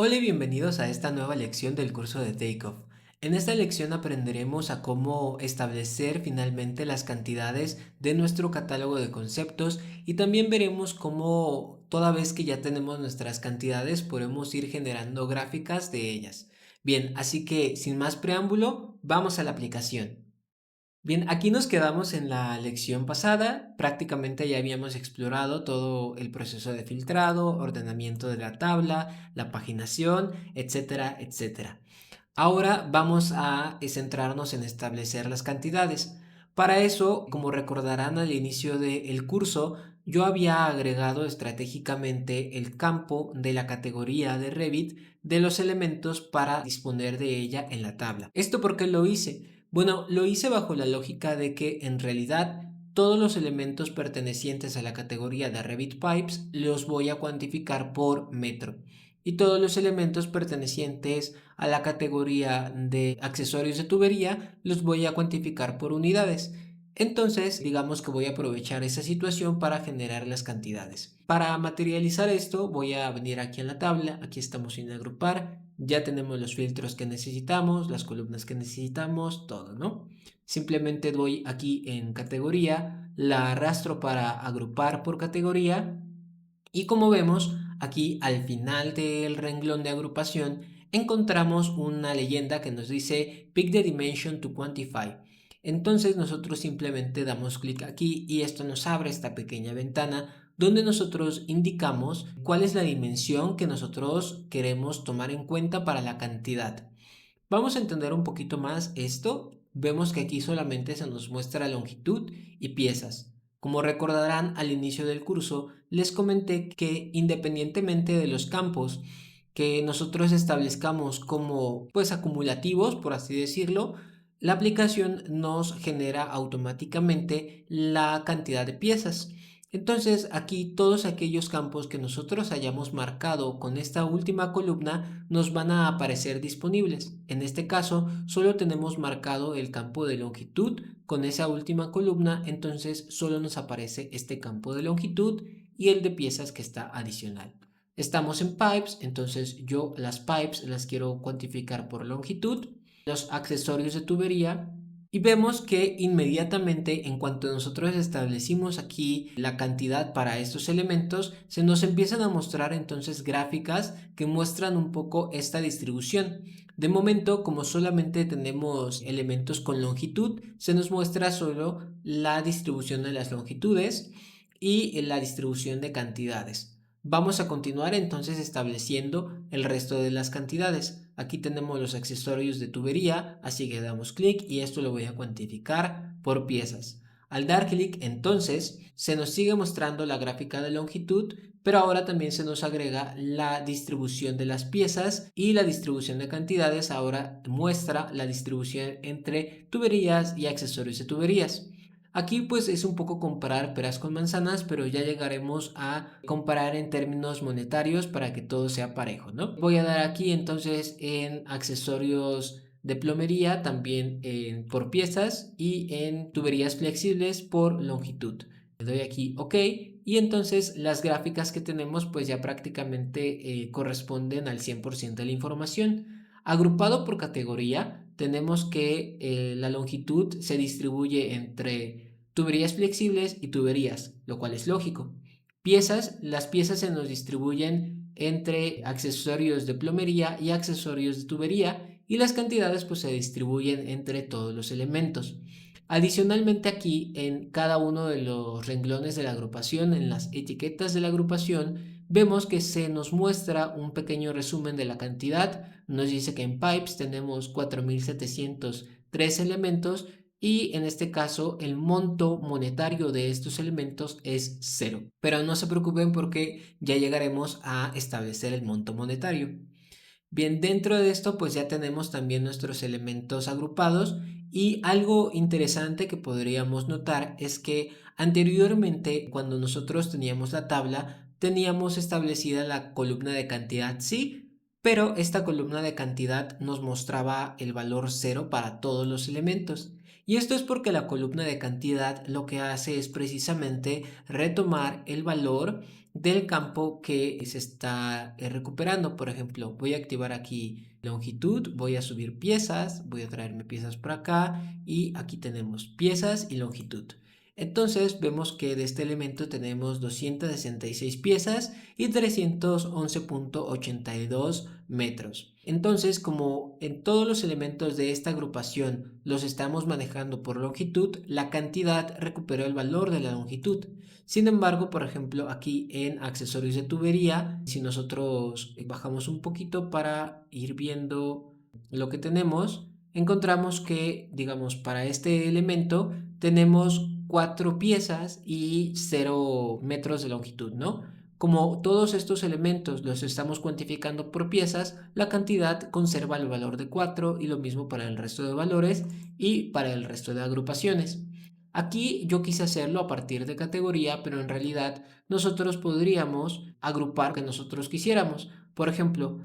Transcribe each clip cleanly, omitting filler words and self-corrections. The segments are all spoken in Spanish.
Hola y bienvenidos a esta nueva lección del curso de Takeoff. En esta lección aprenderemos a cómo establecer finalmente las cantidades de nuestro catálogo de conceptos y también veremos cómo toda vez que ya tenemos nuestras cantidades podemos ir generando gráficas de ellas. Bien, así que sin más preámbulo, vamos a la aplicación. Bien, aquí nos quedamos en la lección pasada. Prácticamente ya habíamos explorado todo el proceso de filtrado, ordenamiento de la tabla, la paginación, etcétera, etcétera. Ahora vamos a centrarnos en establecer las cantidades. Para eso, como recordarán al inicio del curso, yo había agregado estratégicamente el campo de la categoría de Revit de los elementos para disponer de ella en la tabla. ¿Esto por qué lo hice? Bueno, lo hice bajo la lógica de que en realidad todos los elementos pertenecientes a la categoría de Revit Pipes los voy a cuantificar por metro y todos los elementos pertenecientes a la categoría de accesorios de tubería los voy a cuantificar por unidades. Entonces, digamos que voy a aprovechar esa situación para generar las cantidades. Para materializar esto, voy a venir aquí en la tabla, aquí estamos en agrupar, ya tenemos los filtros que necesitamos, las columnas que necesitamos, todo, ¿no? Simplemente doy aquí en categoría, la arrastro para agrupar por categoría y como vemos, aquí al final del renglón de agrupación encontramos una leyenda que nos dice Pick the dimension to quantify. Entonces nosotros simplemente damos clic aquí y esto nos abre esta pequeña ventana donde nosotros indicamos cuál es la dimensión que nosotros queremos tomar en cuenta para la cantidad. Vamos a entender un poquito más esto. Vemos que aquí solamente se nos muestra longitud y piezas. Como recordarán al inicio del curso, les comenté que independientemente de los campos que nosotros establezcamos como pues acumulativos, por así decirlo, la aplicación nos genera automáticamente la cantidad de piezas. Entonces aquí todos aquellos campos que nosotros hayamos marcado con esta última columna nos van a aparecer disponibles. En este caso solo tenemos marcado el campo de longitud con esa última columna, entonces solo nos aparece este campo de longitud y el de piezas que está adicional. Estamos en pipes, entonces yo las pipes las quiero cuantificar por longitud, los accesorios de tubería y vemos que inmediatamente en cuanto nosotros establecimos aquí la cantidad para estos elementos, se nos empiezan a mostrar entonces gráficas que muestran un poco esta distribución. De momento, como solamente tenemos elementos con longitud, se nos muestra solo la distribución de las longitudes y la distribución de cantidades. Vamos a continuar entonces estableciendo el resto de las cantidades. Aquí tenemos los accesorios de tubería, así que damos clic y esto lo voy a cuantificar por piezas. Al dar clic entonces se nos sigue mostrando la gráfica de longitud, pero ahora también se nos agrega la distribución de las piezas y la distribución de cantidades ahora muestra la distribución entre tuberías y accesorios de tuberías. Aquí pues es un poco comparar peras con manzanas, pero ya llegaremos a comparar en términos monetarios para que todo sea parejo, ¿no? Voy a dar aquí entonces en accesorios de plomería, también por piezas y en tuberías flexibles por longitud. Le doy aquí OK y entonces las gráficas que tenemos pues ya prácticamente corresponden al 100% de la información. Agrupado por categoría, tenemos que la longitud se distribuye entre tuberías flexibles y tuberías, lo cual es lógico. Las piezas se nos distribuyen entre accesorios de plomería y accesorios de tubería y las cantidades pues se distribuyen entre todos los elementos. Adicionalmente aquí en cada uno de los renglones de la agrupación, en las etiquetas de la agrupación, vemos que se nos muestra un pequeño resumen de la cantidad. Nos dice que en pipes tenemos 4.703 elementos y en este caso el monto monetario de estos elementos es cero. Pero no se preocupen porque ya llegaremos a establecer el monto monetario. Bien, dentro de esto pues ya tenemos también nuestros elementos agrupados y algo interesante que podríamos notar es que anteriormente cuando nosotros teníamos la tabla teníamos establecida la columna de cantidad sí, pero esta columna de cantidad nos mostraba el valor cero para todos los elementos. Y esto es porque la columna de cantidad lo que hace es precisamente retomar el valor del campo que se está recuperando. Por ejemplo, voy a activar aquí longitud, voy a subir piezas, voy a traerme piezas por acá y aquí tenemos piezas y longitud. Entonces vemos que de este elemento tenemos 266 piezas y 311,82 metros. Entonces, como en todos los elementos de esta agrupación los estamos manejando por longitud, la cantidad recuperó el valor de la longitud. Sin embargo, por ejemplo, aquí en accesorios de tubería, si nosotros bajamos un poquito para ir viendo lo que tenemos, encontramos que, digamos, para este elemento tenemos 4 piezas y 0 metros de longitud, ¿no? Como todos estos elementos los estamos cuantificando por piezas, la cantidad conserva el valor de 4 y lo mismo para el resto de valores y para el resto de agrupaciones. Aquí yo quise hacerlo a partir de categoría, pero en realidad nosotros podríamos agrupar que nosotros quisiéramos. Por ejemplo,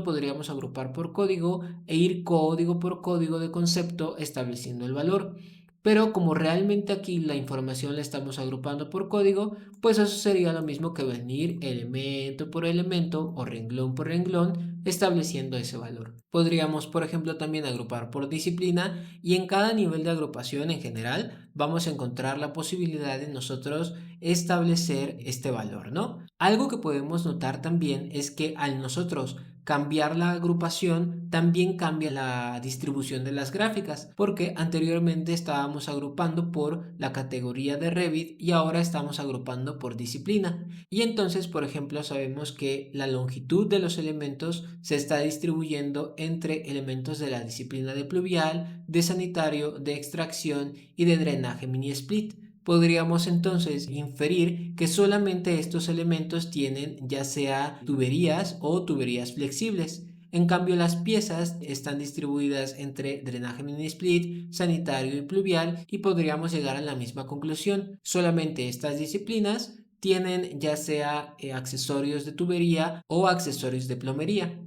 podríamos agrupar por código e ir código por código de concepto estableciendo el valor. Pero como realmente aquí la información la estamos agrupando por código, pues eso sería lo mismo que venir elemento por elemento o renglón por renglón estableciendo ese valor. Podríamos, por ejemplo, también agrupar por disciplina y en cada nivel de agrupación en general vamos a encontrar la posibilidad de nosotros establecer este valor, ¿no? Algo que podemos notar también es que al nosotros cambiar la agrupación, también cambia la distribución de las gráficas, porque anteriormente estábamos agrupando por la categoría de Revit y ahora estamos agrupando por disciplina. Y entonces, por ejemplo, sabemos que la longitud de los elementos se está distribuyendo entre elementos de la disciplina de pluvial, de sanitario, de extracción y de drenaje mini split. Podríamos entonces inferir que solamente estos elementos tienen ya sea tuberías o tuberías flexibles. En cambio, las piezas están distribuidas entre drenaje mini split, sanitario y pluvial y podríamos llegar a la misma conclusión. Solamente estas disciplinas tienen ya sea accesorios de tubería o accesorios de plomería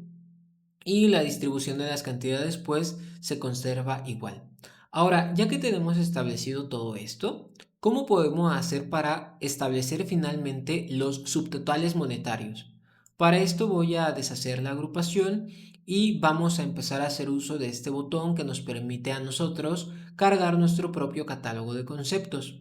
y la distribución de las cantidades pues se conserva igual. Ahora, ya que tenemos establecido todo esto, ¿cómo podemos hacer para establecer finalmente los subtotales monetarios? Para esto voy a deshacer la agrupación y vamos a empezar a hacer uso de este botón que nos permite a nosotros cargar nuestro propio catálogo de conceptos.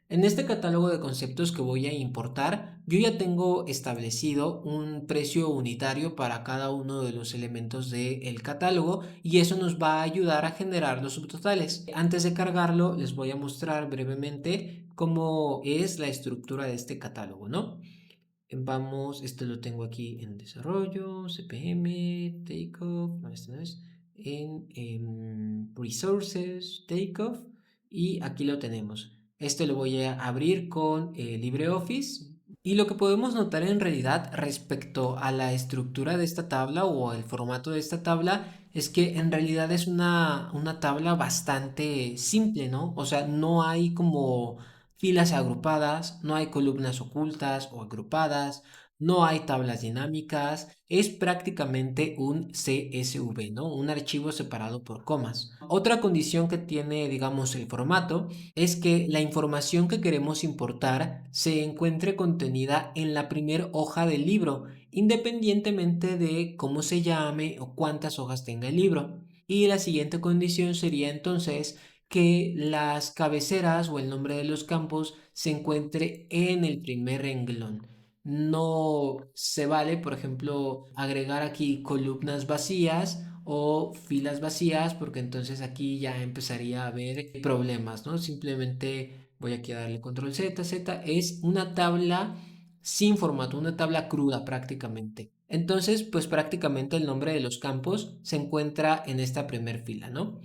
En este catálogo de conceptos que voy a importar, yo ya tengo establecido un precio unitario para cada uno de los elementos del catálogo y eso nos va a ayudar a generar los subtotales. Antes de cargarlo, les voy a mostrar brevemente cómo es la estructura de este catálogo, ¿no? Vamos, este lo tengo aquí en desarrollo, CPM, takeoff, no, este no es, en resources, takeoff, y aquí lo tenemos. Este lo voy a abrir con LibreOffice. Y lo que podemos notar en realidad respecto a la estructura de esta tabla o el formato de esta tabla es que en realidad es una tabla bastante simple, ¿no? O sea, no hay como filas agrupadas, no hay columnas ocultas o agrupadas, no hay tablas dinámicas, es prácticamente un CSV, ¿no? Un archivo separado por comas. Otra condición que tiene, digamos, el formato es que la información que queremos importar se encuentre contenida en la primera hoja del libro, independientemente de cómo se llame o cuántas hojas tenga el libro. Y la siguiente condición sería entonces que las cabeceras o el nombre de los campos se encuentre en el primer renglón. No se vale, por ejemplo, agregar aquí columnas vacías o filas vacías porque entonces aquí ya empezaría a haber problemas, ¿no? Simplemente voy aquí a darle control Z, Z, es una tabla sin formato, una tabla cruda prácticamente. Entonces, pues prácticamente el nombre de los campos se encuentra en esta primer fila, ¿no?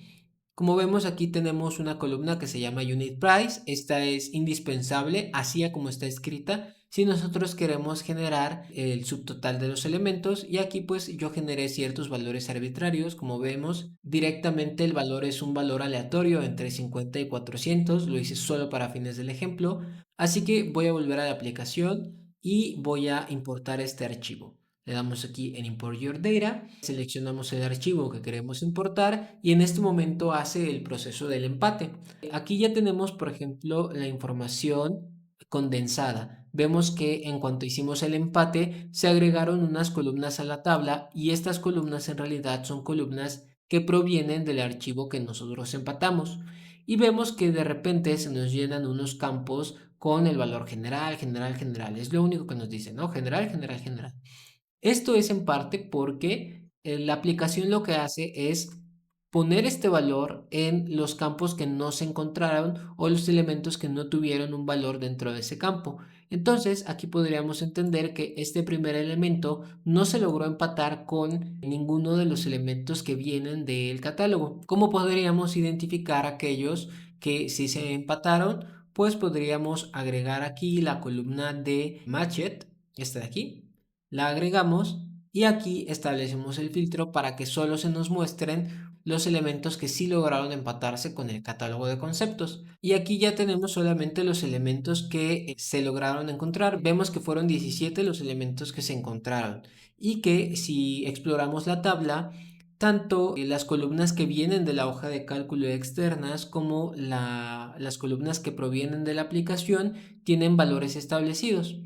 Como vemos aquí tenemos una columna que se llama Unit Price. Esta es indispensable, así como está escrita, si nosotros queremos generar el subtotal de los elementos. Y aquí pues yo generé ciertos valores arbitrarios. Como vemos, directamente el valor es un valor aleatorio entre 50 y 400. Lo hice solo para fines del ejemplo. Así que voy a volver a la aplicación y voy a importar este archivo. Le damos aquí en Import Your Data, seleccionamos el archivo que queremos importar y en este momento hace el proceso del empate. Aquí ya tenemos, por ejemplo, la información condensada. Vemos que en cuanto hicimos el empate, se agregaron unas columnas a la tabla y estas columnas en realidad son columnas que provienen del archivo que nosotros empatamos. Y vemos que de repente se nos llenan unos campos con el valor general, general, general. Es lo único que nos dice, ¿no? General, general, general. Esto es en parte porque la aplicación lo que hace es poner este valor en los campos que no se encontraron o los elementos que no tuvieron un valor dentro de ese campo. Entonces, aquí podríamos entender que este primer elemento no se logró empatar con ninguno de los elementos que vienen del catálogo. ¿Cómo podríamos identificar aquellos que sí se empataron? Pues podríamos agregar aquí la columna de matched, esta de aquí, la agregamos y aquí establecemos el filtro para que solo se nos muestren los elementos que sí lograron empatarse con el catálogo de conceptos. Y aquí ya tenemos solamente los elementos que se lograron encontrar. Vemos que fueron 17 los elementos que se encontraron y que si exploramos la tabla, tanto las columnas que vienen de la hoja de cálculo externas como las columnas que provienen de la aplicación tienen valores establecidos.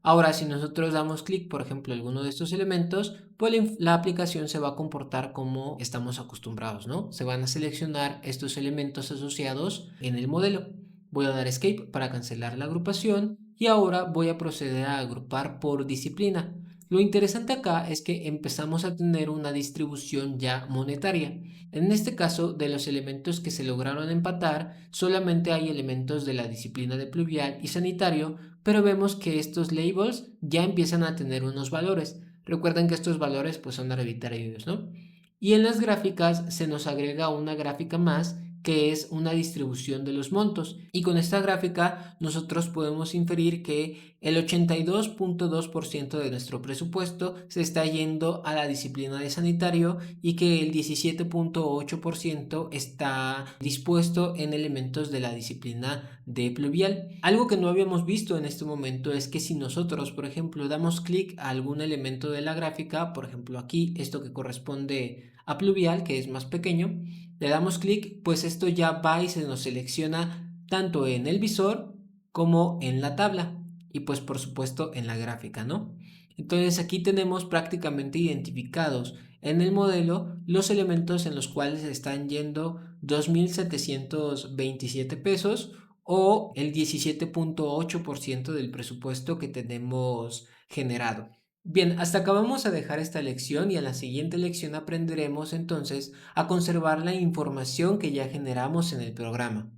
Ahora, si nosotros damos clic, por ejemplo, a alguno de estos elementos, pues la aplicación se va a comportar como estamos acostumbrados, ¿no? Se van a seleccionar estos elementos asociados en el modelo. Voy a dar Escape para cancelar la agrupación y ahora voy a proceder a agrupar por disciplina. Lo interesante acá es que empezamos a tener una distribución ya monetaria. En este caso, de los elementos que se lograron empatar, solamente hay elementos de la disciplina de pluvial y sanitario, pero vemos que estos labels ya empiezan a tener unos valores. Recuerden que estos valores pues son arbitrarios, ¿no? Y en las gráficas se nos agrega una gráfica más que es una distribución de los montos. Y con esta gráfica nosotros podemos inferir que el 82.2% de nuestro presupuesto se está yendo a la disciplina de sanitario y que el 17.8% está dispuesto en elementos de la disciplina de pluvial. Algo que no habíamos visto en este momento es que si nosotros, por ejemplo, damos clic a algún elemento de la gráfica, por ejemplo aquí, esto que corresponde a pluvial, que es más pequeño, le damos clic, pues esto ya va y se nos selecciona tanto en el visor como en la tabla y pues por supuesto en la gráfica, ¿no? Entonces aquí tenemos prácticamente identificados en el modelo los elementos en los cuales están yendo 2.727 pesos o el 17.8% del presupuesto que tenemos generado. Bien, hasta acá vamos a dejar esta lección y en la siguiente lección aprenderemos entonces a conservar la información que ya generamos en el programa.